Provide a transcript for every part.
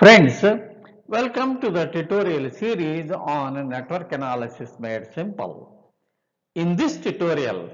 Friends, welcome to the tutorial series on network analysis made simple. In this tutorial,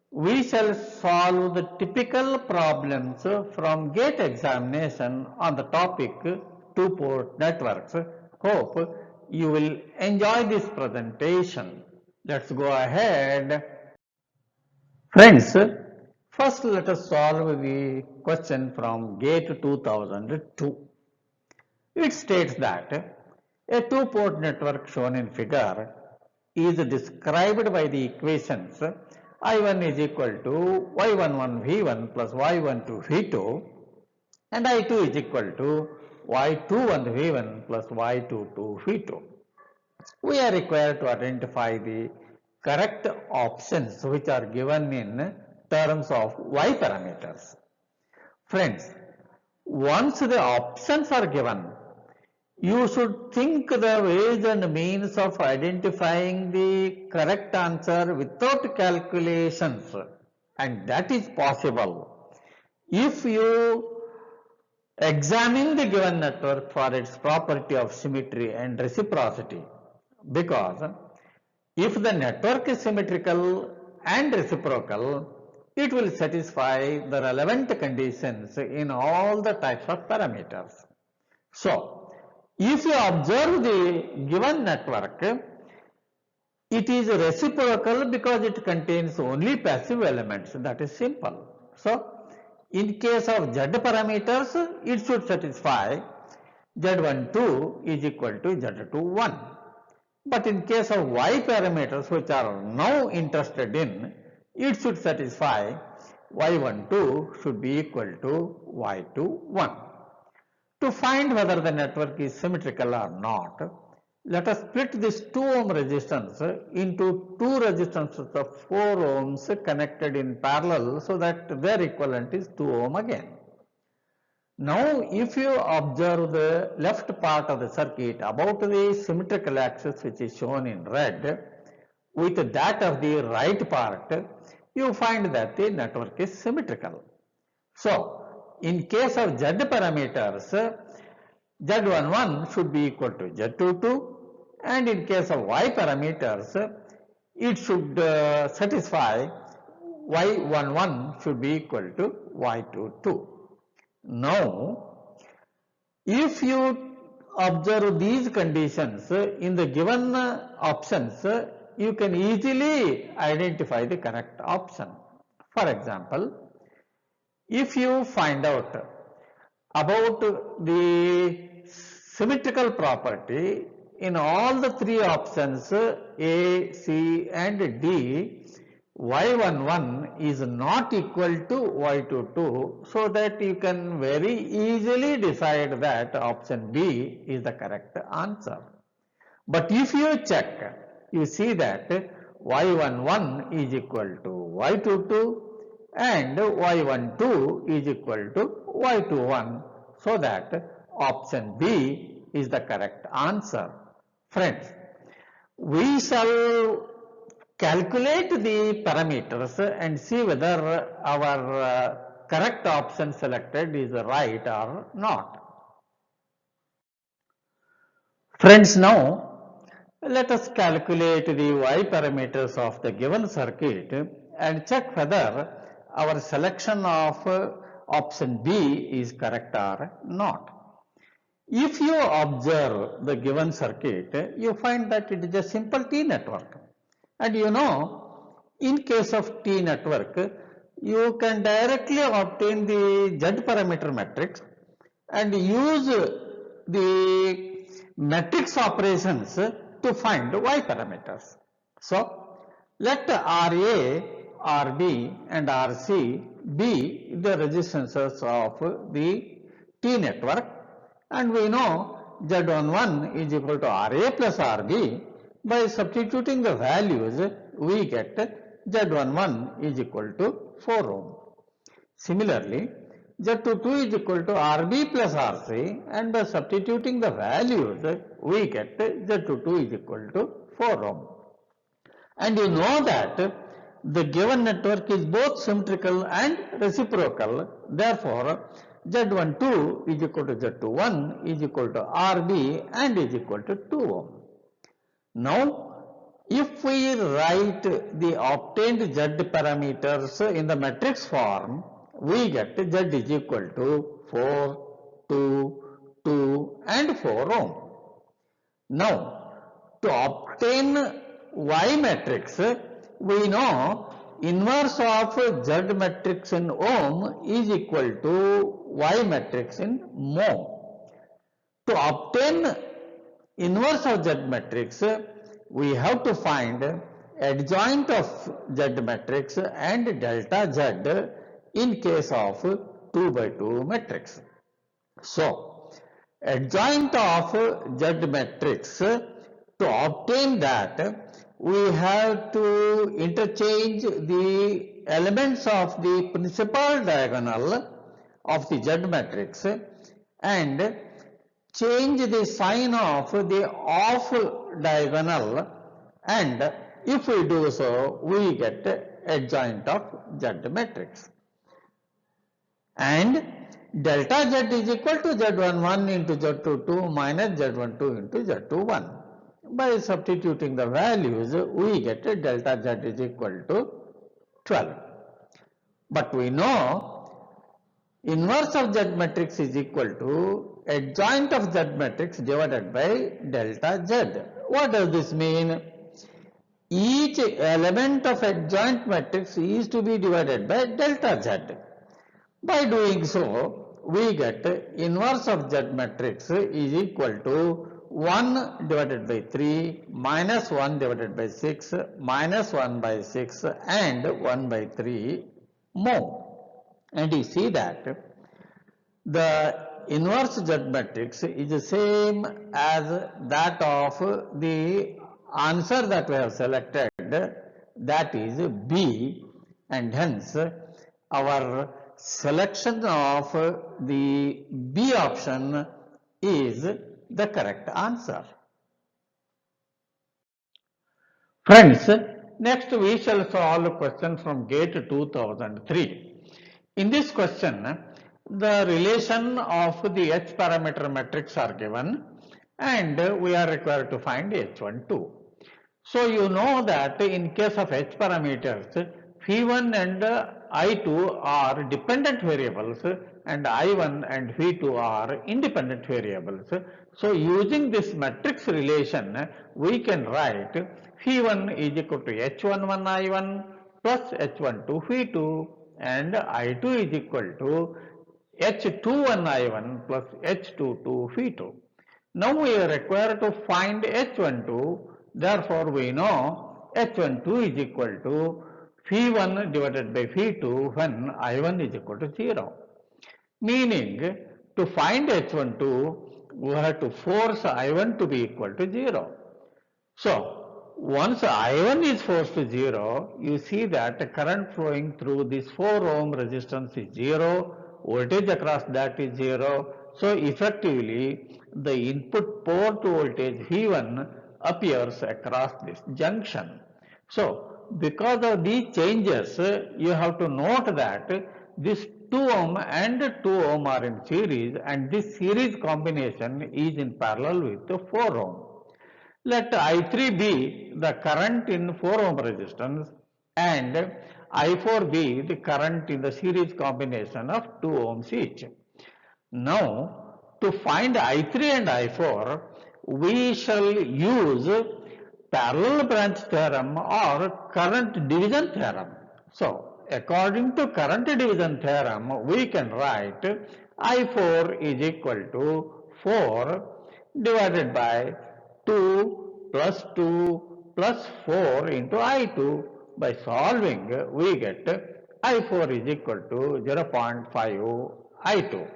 we shall solve the typical problems from GATE examination on the topic two-port networks. Hope you will enjoy this presentation. Let's go ahead. Friends, first let us solve the question from GATE 2002. It states that a two-port network shown in figure is described by the equations I1 is equal to Y11 V1 plus Y12 V2 and I2 is equal to Y21 V1 plus Y22 V2. We are required to identify the correct options which are given in terms of Y parameters. Friends, once the options are given, you should think the ways and means of identifying the correct answer without calculations, and that is possible if you examine the given network for its property of symmetry and reciprocity. Because if the network is symmetrical and reciprocal, it will satisfy the relevant conditions in all the types of parameters. So, if you observe the given network, it is reciprocal because it contains only passive elements. That is simple. So, in case of Z parameters, it should satisfy Z12 is equal to Z21. But in case of Y parameters, which are now interested in, it should satisfy Y12 should be equal to Y21. To find whether the network is symmetrical or not, let us split this 2 ohm resistance into two resistances of 4 ohms connected in parallel so that their equivalent is 2 ohm again. Now, if you observe the left part of the circuit about the symmetrical axis which is shown in red with that of the right part, you find that the network is symmetrical. So, in case of Z parameters, Z11 should be equal to Z22, and in case of Y parameters, it should satisfy Y11 should be equal to Y22. Now, if you observe these conditions in the given options, you can easily identify the correct option. For example, if you find out about the symmetrical property in all the three options A, C and D, Y11 is not equal to Y22, so that you can very easily decide that option B is the correct answer. But if you check, you see that Y11 is equal to Y22 and Y12 is equal to Y21, so that option B is the correct answer. Friends, we shall calculate the parameters and see whether our correct option selected is right or not. Friends, now let us calculate the Y parameters of the given circuit and check whether our selection of option B is correct or not. If you observe the given circuit, you find that it is a simple T network. And you know, in case of T network, you can directly obtain the Z parameter matrix and use the matrix operations to find Y parameters. So, let RA, RB and RC be the resistances of the T network, and we know Z11 is equal to RA plus RB. By substituting the values, we get Z11 is equal to 4 ohm. Similarly, Z22 is equal to RB plus RC, and by substituting the values, we get Z22 is equal to 4 ohm. And you know that the given network is both symmetrical and reciprocal. Therefore, Z12 is equal to Z21 is equal to RB and is equal to 2 ohm. Now, if we write the obtained Z parameters in the matrix form, we get Z is equal to 4, 2, 2 and 4 ohm. Now, to obtain Y matrix, we know inverse of Z matrix in ohm is equal to Y matrix in mho. To obtain inverse of Z matrix, we have to find adjoint of Z matrix and delta Z in case of 2 by 2 matrix. So, adjoint of Z matrix, to obtain that, we have to interchange the elements of the principal diagonal of the Z matrix and change the sign of the off diagonal, and if we do so, we get adjoint of Z matrix. And delta Z is equal to Z11 into Z22 minus Z12 into Z21. By substituting the values, we get delta Z is equal to 12. But we know inverse of Z matrix is equal to adjoint of Z matrix divided by delta Z. What does this mean? Each element of adjoint matrix is to be divided by delta Z. By doing so, we get inverse of Z matrix is equal to 1 divided by 3 minus 1 divided by 6 minus 1 by 6 and 1 by 3 mho. And you see that the inverse Z matrix is the same as that of the answer that we have selected, that is B, and hence our selection of the B option is the correct answer. Friends, next we shall solve a question from GATE 2003. In this question, the relation of the H parameter matrix are given and we are required to find H12. So you know that in case of H parameters, Phi1 and I2 are dependent variables and I1 and Phi2 are independent variables. So using this matrix relation, we can write Phi1 is equal to H11 I1 plus H12 Phi2 and I2 is equal to H21 I1 plus H22 Phi2. Now we are required to find H12, therefore we know H12 is equal to Phi1 divided by Phi2 when I1 is equal to 0. Meaning, to find H12, we have to force I1 to be equal to 0. So, once I1 is forced to 0, you see that the current flowing through this 4 ohm resistance is 0, voltage across that is 0. So, effectively, the input port voltage V1 appears across this junction. So, because of these changes, you have to note that this 2 ohm and 2 ohm are in series and this series combination is in parallel with the 4 ohm. Let I3 be the current in 4 ohm resistance and I4 be the current in the series combination of 2 ohms each. Now, to find I3 and I4, we shall use parallel branch theorem or current division theorem. So, according to current division theorem, we can write I4 is equal to 4 divided by 2 plus 2 plus 4 into I2. By solving, we get I4 is equal to 0.5 I2.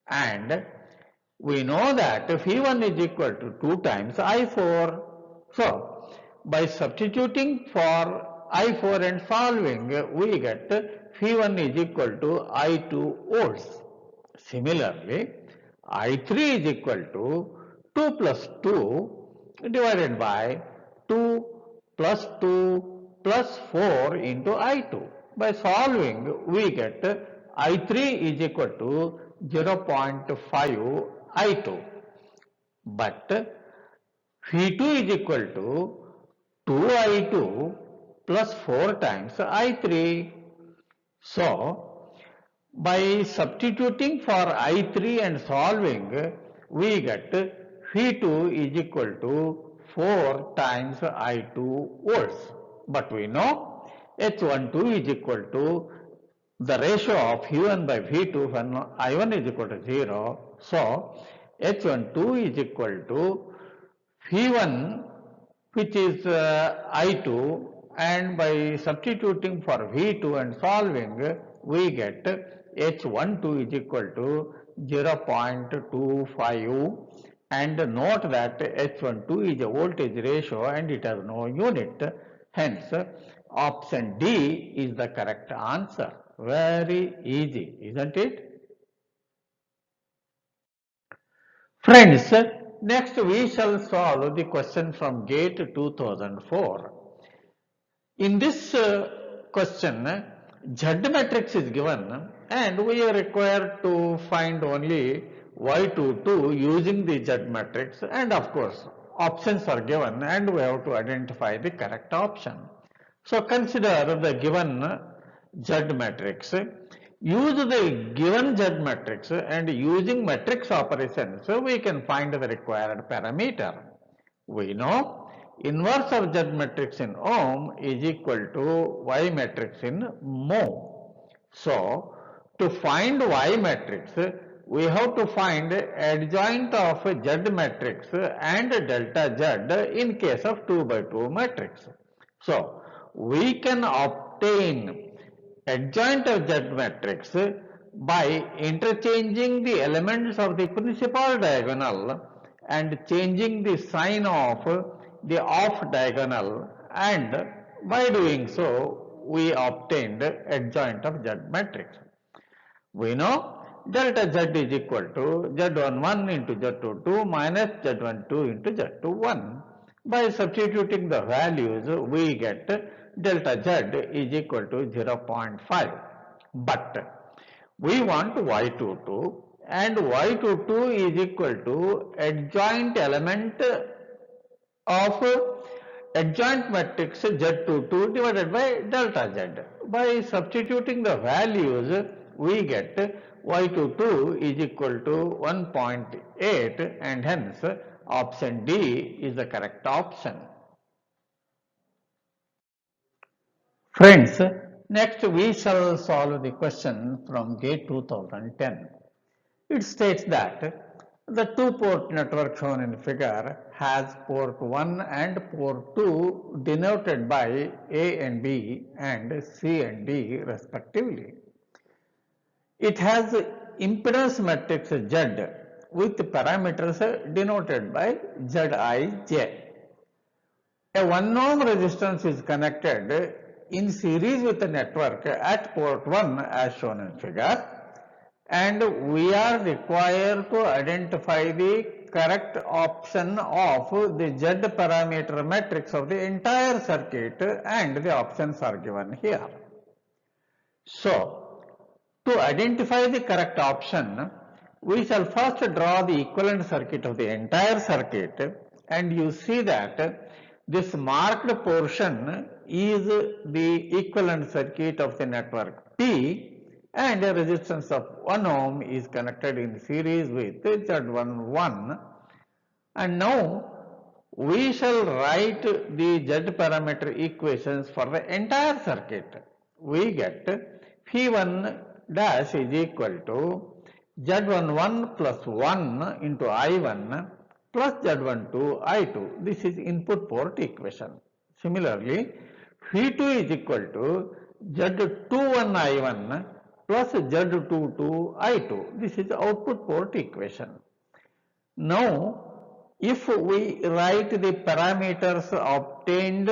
And we know that Phi1 is equal to 2 times I4. So, by substituting for I4 and solving, we get Phi1 is equal to I2 volts. Similarly, I3 is equal to 2 plus 2 divided by 2 plus 2 plus 4 into I2. By solving, we get I3 is equal to 0.5 I2, but V2 is equal to 2I2 plus 4 times I3. So, by substituting for I3 and solving, we get V2 is equal to 4 times I2 volts. But we know H12 is equal to the ratio of V1 by V2 when I1 is equal to 0. So, H12 is equal to V1, which is I2, and by substituting for V2 and solving, we get H12 is equal to 0.25, and note that H12 is a voltage ratio and it has no unit. Hence, option D is the correct answer. Very easy, isn't it? Friends, next we shall solve the question from GATE 2004. In this question, Z matrix is given and we are required to find only Y22 using the Z matrix, and of course options are given and we have to identify the correct option. So consider the given Z matrix. Use the given Z matrix and using matrix operations we can find the required parameter. We know inverse of Z matrix in ohm is equal to Y matrix in mho. So, to find Y matrix, we have to find adjoint of Z matrix and delta Z in case of 2 by 2 matrix. So, we can obtain adjoint of Z matrix by interchanging the elements of the principal diagonal and changing the sign of the off diagonal, and by doing so we obtained adjoint of Z matrix. We know delta Z is equal to Z11 into Z22 minus Z12 into Z21. By substituting the values we get delta Z is equal to 0.5. But we want Y22 and Y22 is equal to adjoint element of adjoint matrix Z22 divided by delta Z. By substituting the values we get Y22 is equal to 1.8, and hence option D is the correct option. Friends, next we shall solve the question from GATE 2010. It states that the two-port network shown in figure has port 1 and port 2 denoted by A and B and C and D respectively. It has impedance matrix Z with parameters denoted by Zij. A 1 ohm resistance is connected in series with the network at port 1 as shown in figure, and we are required to identify the correct option of the Z parameter matrix of the entire circuit, and the options are given here. So, to identify the correct option, we shall first draw the equivalent circuit of the entire circuit, and you see that this marked portion is the equivalent circuit of the network P, and a resistance of 1 ohm is connected in series with Z11. And now we shall write the Z parameter equations for the entire circuit. We get P1 dash is equal to Z11 plus 1 into I1 plus Z12 I2. This is input port equation. Similarly, V2 is equal to Z21 I1 plus Z22 I2. This is output port equation. Now, if we write the parameters obtained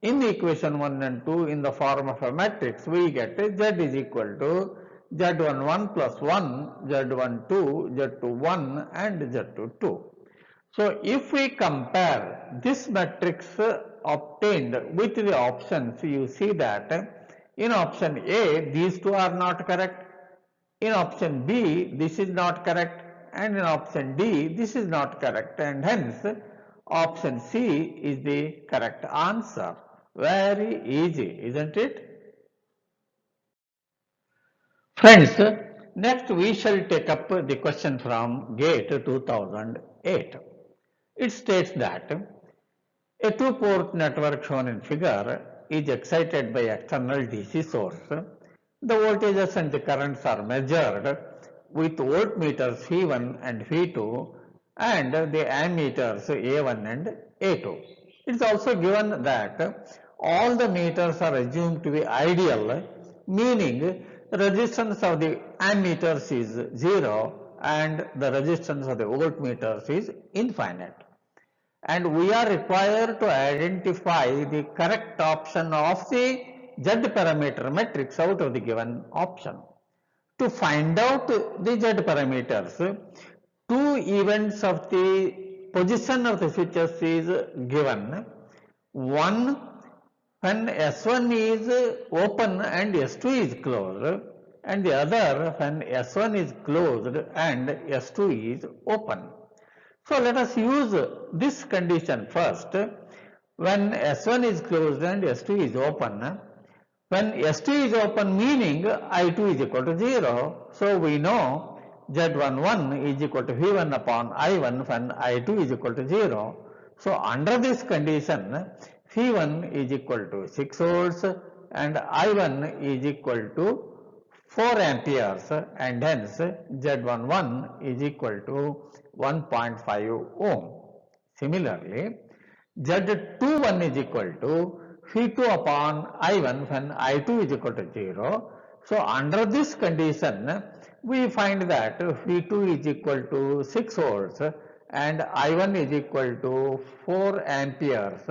in equation 1 and 2 in the form of a matrix, we get Z is equal to Z11 plus 1, Z12, Z21 and Z22. So, if we compare this matrix obtained with the options, you see that in option A, these two are not correct. In option B, this is not correct, and in option D, this is not correct, and hence option C is the correct answer. Very easy, isn't it? Friends, next we shall take up the question from GATE 2008. It states that a two-port network shown in figure is excited by external DC source. The voltages and the currents are measured with voltmeters V1 and V2 and the ammeters A1 and A2. It is also given that all the meters are assumed to be ideal, meaning resistance of the ammeters is 0 and the resistance of the voltmeters is infinite. And we are required to identify the correct option of the Z parameter matrix out of the given option. To find out the Z parameters, two events of the position of the switches is given. One, when S1 is open and S2 is closed, and the other when S1 is closed and S2 is open. So let us use this condition first. When S1 is closed and S2 is open, when S2 is open meaning I2 is equal to 0. So we know Z11 is equal to V1 upon I1 when I2 is equal to 0. So under this condition, V1 is equal to 6 volts and I1 is equal to 4 amperes, and hence Z11 is equal to 1.5 ohm. Similarly, Z21 is equal to V2 upon I1 when I2 is equal to 0. So under this condition, we find that V2 is equal to 6 volts and I1 is equal to 4 amperes,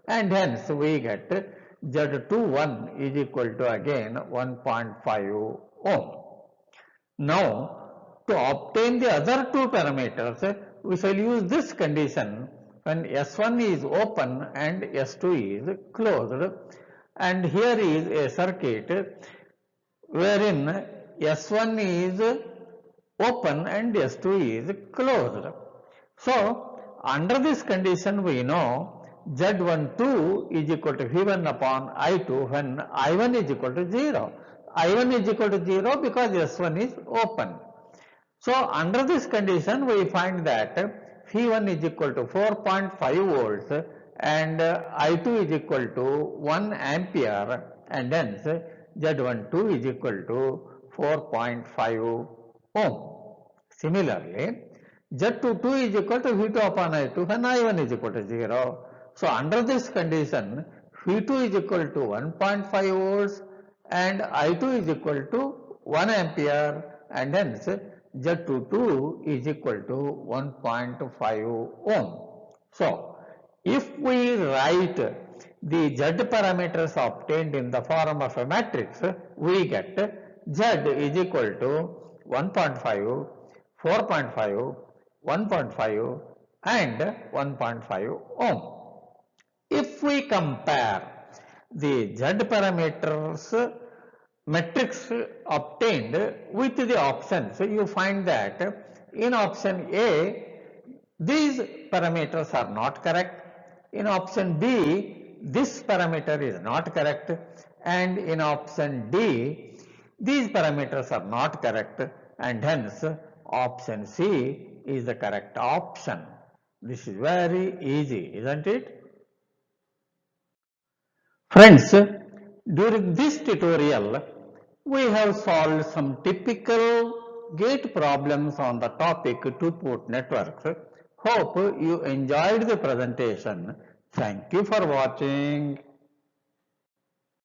and hence we get Z21 is equal to again 1.5 ohm. Now, to obtain the other two parameters, we shall use this condition when S1 is open and S2 is closed. And here is a circuit wherein S1 is open and S2 is closed. So, under this condition we know Z12 is equal to V1 upon I2 when I1 is equal to 0. I1 is equal to 0 because S1 is open. So under this condition we find that V1 is equal to 4.5 volts and I2 is equal to 1 ampere, and hence Z12 is equal to 4.5 ohm. Similarly, Z22 is equal to V2 upon I2 when I1 is equal to 0. So under this condition, V2 is equal to 1.5 volts and I2 is equal to 1 ampere, and hence Z22 is equal to 1.5 ohm. So if we write the Z parameters obtained in the form of a matrix, we get Z is equal to 1.5, 4.5, 1.5 and 1.5 ohm. If we compare the Z parameters matrix obtained with the options, you find that in option A, these parameters are not correct. In option B, this parameter is not correct. And in option D, these parameters are not correct, and hence option C is the correct option. This is very easy, isn't it? Friends, during this tutorial, we have solved some typical gate problems on the topic two-port networks. Hope you enjoyed the presentation. Thank you for watching.